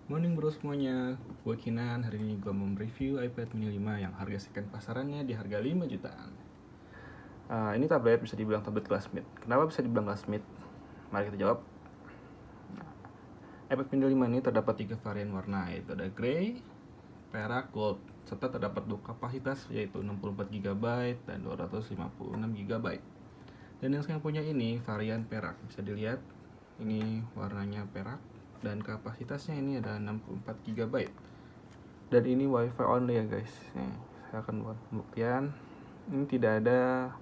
Morning bro semuanya, gue Kinan. Hari ini gue mau review iPad mini 5 yang harga second pasarannya di harga 5 jutaan. Ini tablet bisa dibilang tablet kelas mid. Kenapa bisa dibilang kelas mid? Mari kita jawab. iPad mini 5 ini terdapat 3 varian warna, yaitu ada grey, perak, gold, serta terdapat 2 kapasitas yaitu 64GB dan 256GB. Dan yang saya punya ini varian perak, bisa dilihat ini warnanya perak dan kapasitasnya ini ada 64GB. Dan ini wifi only ya guys. Nih, saya akan buat pembuktian. Ini tidak ada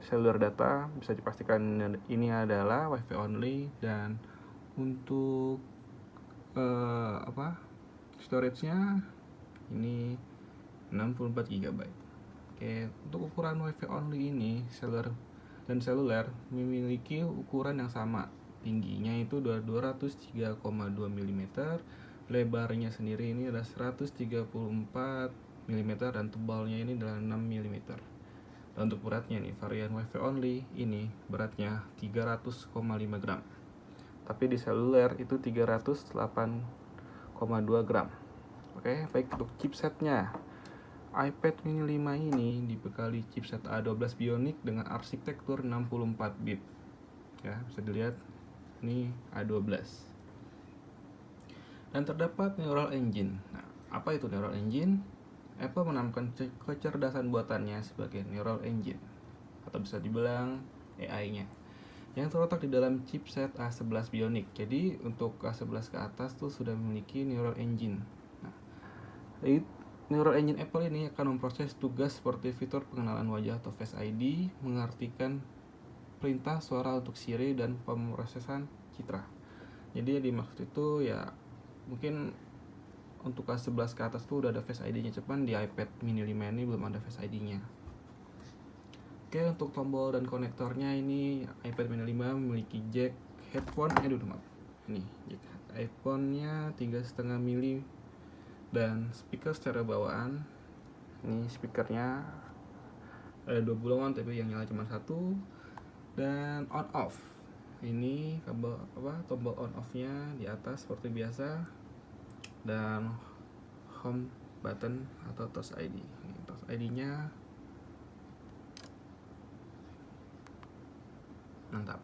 cellular data, bisa dipastikan ini adalah wifi only. Dan untuk storage-nya ini 64GB. Oke, untuk ukuran wifi only ini seluler memiliki ukuran yang sama. Tingginya itu 203,2 mm, lebarnya sendiri ini adalah 134 mm dan tebalnya ini adalah 6 mm. Dan untuk beratnya nih, varian wifi only ini beratnya 300,5 gram. Tapi di seluler itu 308,2 gram. Oke, baik. Untuk chipsetnya, iPad mini 5 ini dibekali chipset A12 Bionic dengan arsitektur 64 bit. Ya, bisa dilihat ini A12. Dan terdapat Neural Engine. Nah, apa itu Neural Engine? Apple menamakan kecerdasan buatannya sebagai Neural Engine, atau bisa dibilang AI-nya, yang terletak di dalam chipset A11 Bionic. Jadi untuk A11 ke atas tuh sudah memiliki Neural Engine. Nah, Neural Engine Apple ini akan memproses tugas seperti fitur pengenalan wajah atau Face ID, mengartikan perintah suara untuk Siri, dan pemrosesan citra. Jadi yang dimaksud itu ya mungkin untuk kelas 11 ke atas tuh udah ada Face ID-nya, cuman di iPad mini 5 ini belum ada Face ID-nya. Oke, untuk tombol dan konektornya ini iPad mini 5 memiliki jack headphone, ini jack iPhone-nya 3,5 mili dan speaker stereo bawaan. Ini speakernya ada 2 bolongan tapi yang nyala cuma satu. Dan on off, ini kabel tombol on off nya di atas seperti biasa. Dan home button atau touch ID. Ini touch ID nya mantap.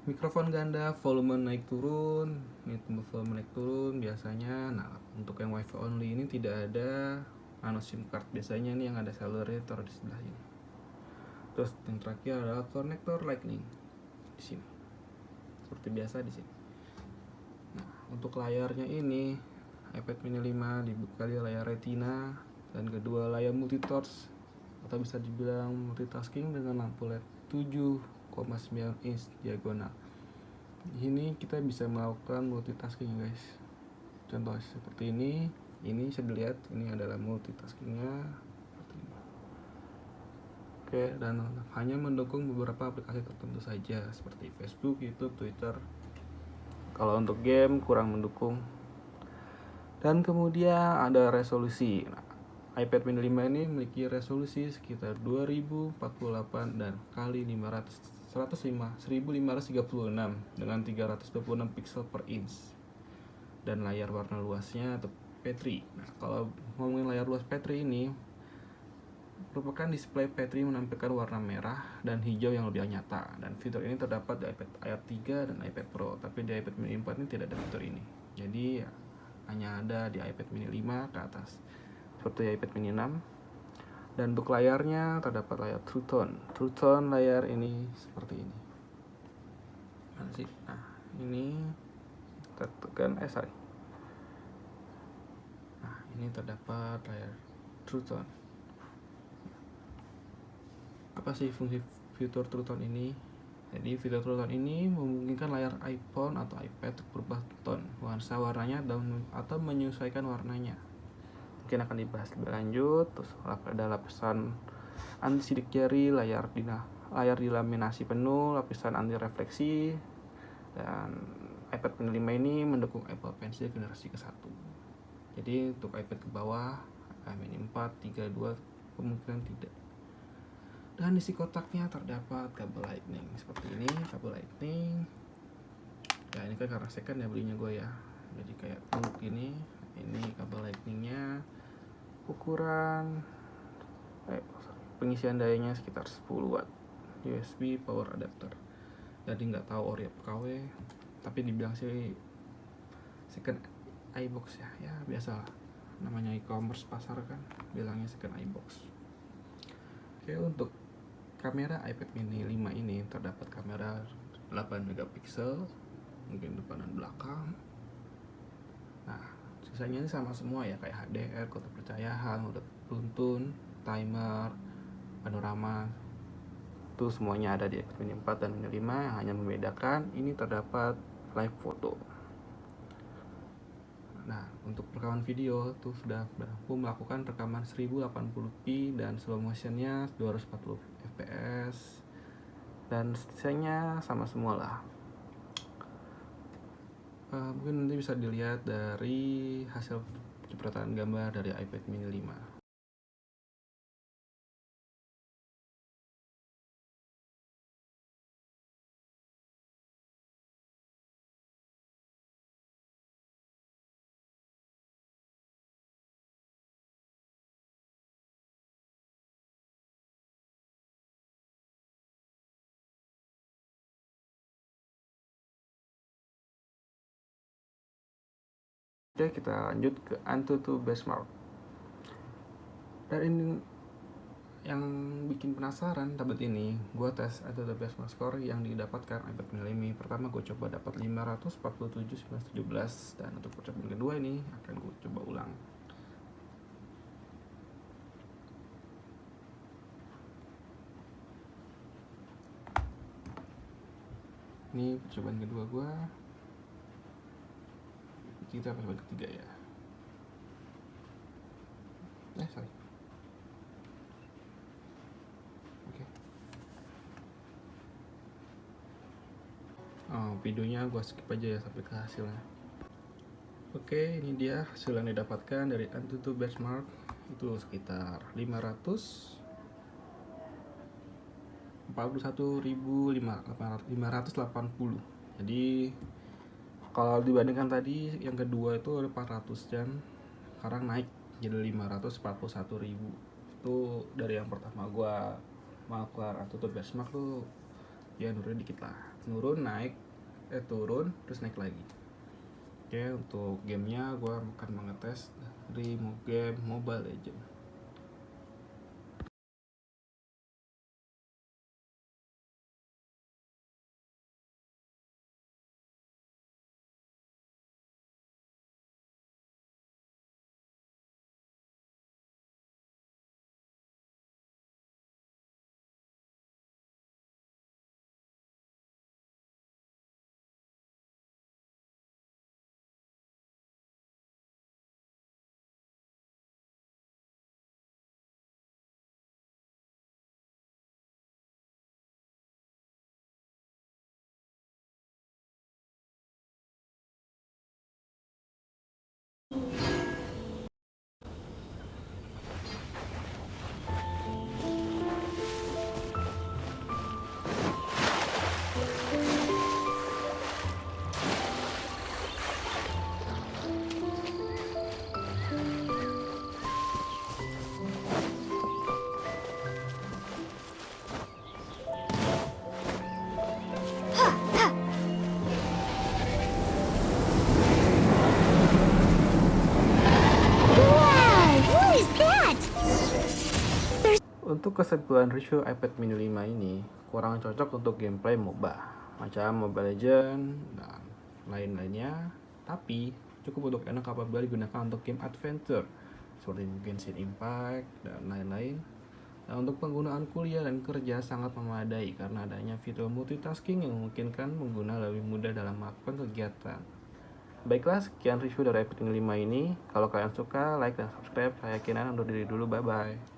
Mikrofon ganda, volume naik turun. Ini tombol volume naik turun biasanya. Nah, untuk yang wifi only ini tidak ada nano SIM card. Biasanya ini yang ada cellular taruh di sebelah ini. Terus yang terakhir adalah konektor lightning di sini. Seperti biasa di sini. Nah, untuk layarnya ini iPad mini 5 dibekali layar Retina dan kedua layar multitouch atau bisa dibilang multitasking dengan lampu LED 7,9 inch diagonal. Ini kita bisa melakukan multitasking guys. Contoh seperti ini bisa dilihat ini adalah multitaskingnya seperti ini. Oke, dan hanya mendukung beberapa aplikasi tertentu saja seperti Facebook, YouTube, Twitter. Kalau untuk game kurang mendukung. Dan kemudian ada resolusi. Nah, iPad mini 5 ini memiliki resolusi sekitar 2048 dan kali 1536 dengan 326 pixel per inch. Dan layar warna luasnya atau P3. Nah, kalau ngomongin layar luas P3 ini merupakan display P3 menampilkan warna merah dan hijau yang lebih nyata. Dan fitur ini terdapat di iPad Air 3 dan iPad Pro, tapi di iPad mini 4 ini tidak ada fitur ini. Jadi ya, hanya ada di iPad mini 5 ke atas seperti iPad mini 6. Dan untuk layarnya terdapat layar True Tone layar ini seperti ini. Mana sih? Nah, ini tekan sorry. Nah, ini terdapat layar True Tone. Apa sih fungsi fitur True Tone ini? Jadi fitur True Tone ini memungkinkan layar iPhone atau iPad untuk berubah tone warnanya atau menyesuaikan warnanya. Mungkin akan dibahas lebih lanjut. Terus ada lapisan anti sidik jari, layar dilaminasi penuh, lapisan anti refleksi. Dan iPad mini 5 ini mendukung Apple Pencil generasi ke-1. Jadi untuk iPad ke bawah mini 4, 3, 2 kemungkinan tidak. Dan isi kotaknya terdapat kabel lightning seperti ini, kabel lightning. Ya ini kan karena second ya belinya gue ya, jadi kayak begini. Ini kabel lightningnya, ukuran pengisian dayanya sekitar 10 watt, USB power adapter. Jadi nggak tahu ori apa KW, tapi dibilang sih second iBox ya, ya biasa namanya e-commerce pasar kan, bilangnya second iBox. Oke, untuk kamera iPad mini 5 ini terdapat kamera 8 megapiksel, mungkin depan dan belakang. Nah, sisanya ini sama semua ya, kayak HDR, kode percayaan, udah tuntun, timer, panorama. Itu semuanya ada di iPad mini 4 dan mini 5, yang hanya membedakan ini terdapat live photo. Nah, untuk rekaman video tuh sudah mampu melakukan rekaman 1080p dan slow motionnya 240 fps, dan sisanya sama semua lah. Mungkin nanti bisa dilihat dari hasil cipratan gambar dari iPad mini 5. Oke, kita lanjut ke AnTuTu Benchmark. Dan ini yang bikin penasaran tablet ini, gue tes AnTuTu Benchmark score yang didapatkan iPad mini 5. Pertama gue coba dapat 547/917, dan untuk percobaan kedua ini akan gue coba ulang. Ini percobaan kedua gue, kita percobaan ketiga ya. Sorry. Oke. Videonya gue skip aja ya sampai ke hasilnya. Oke, ini dia hasil yang didapatkan dari AnTuTu Benchmark. Itu sekitar 541.580. Jadi kalau dibandingkan tadi yang kedua itu ada 400 jam, sekarang naik jadi 541.000. Itu dari yang pertama gua melakukan AnTuTu Benchmark tuh ya nurun dikit lah, nurun naik, turun terus naik lagi. Oke, untuk gamenya gua akan mengetes dari game Mobile Legends. Untuk kesimpulan review iPad mini 5 ini kurang cocok untuk gameplay MOBA macam Mobile Legends dan lain-lainnya, tapi cukup untuk enak apabila digunakan untuk game adventure seperti Genshin Impact dan lain-lain. Dan untuk penggunaan kuliah dan kerja sangat memadai karena adanya fitur multitasking yang memungkinkan pengguna lebih mudah dalam melakukan kegiatan. Baiklah, sekian review dari iPad mini 5 ini. Kalau kalian suka, like dan subscribe. Saya Kinan, undur diri dulu, bye-bye.